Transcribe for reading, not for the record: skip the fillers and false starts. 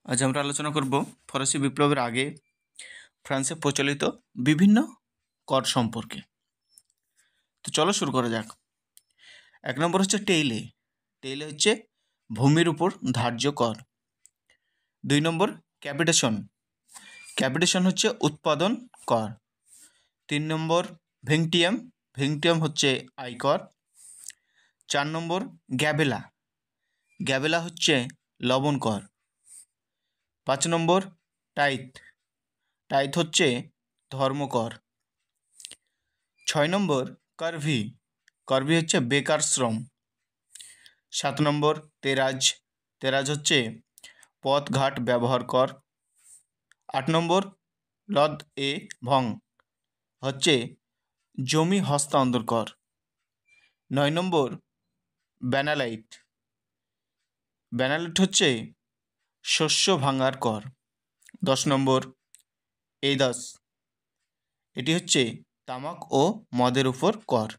আজ আমরা আলোচনা করব ফরাসি বিপ্লবের আগে ফ্রান্সে প্রচলিত বিভিন্ন কর সম্পর্কে। তো চলো শুরু করা যাক। 1 নম্বর হচ্ছে টেইলে। টেইলে হচ্ছে ভূমির উপর ধার্য কর। 2 নম্বর ক্যাপিটেশন। ক্যাপিটেশন হচ্ছে উৎপাদন কর। 3 নম্বর ভেংটিয়াম। ভেংটিয়াম হচ্ছে আয়কর। 4 নম্বর গ্যাবেলা। গ্যাবেলা হচ্ছে লবণ কর। 5 নম্বর টাইথ। টাইথ হচ্ছে ধর্মকর। 6 নম্বর কারভি। কারভি হচ্ছে বেকার শ্রম। 7 নম্বর তেরাজ। তেরাজ হচ্ছে পথঘাট ব্যবহার কর। 8 নম্বর লদ এ ভং হচ্ছে জমি হস্তান্তর কর। 9 নম্বর ব্যানালাইট। ব্যানালাইট হচ্ছে শস্য ভাঙার কর। 10 নম্বর এইদাস। এটি হচ্ছে তামাক ও মদের উপর কর।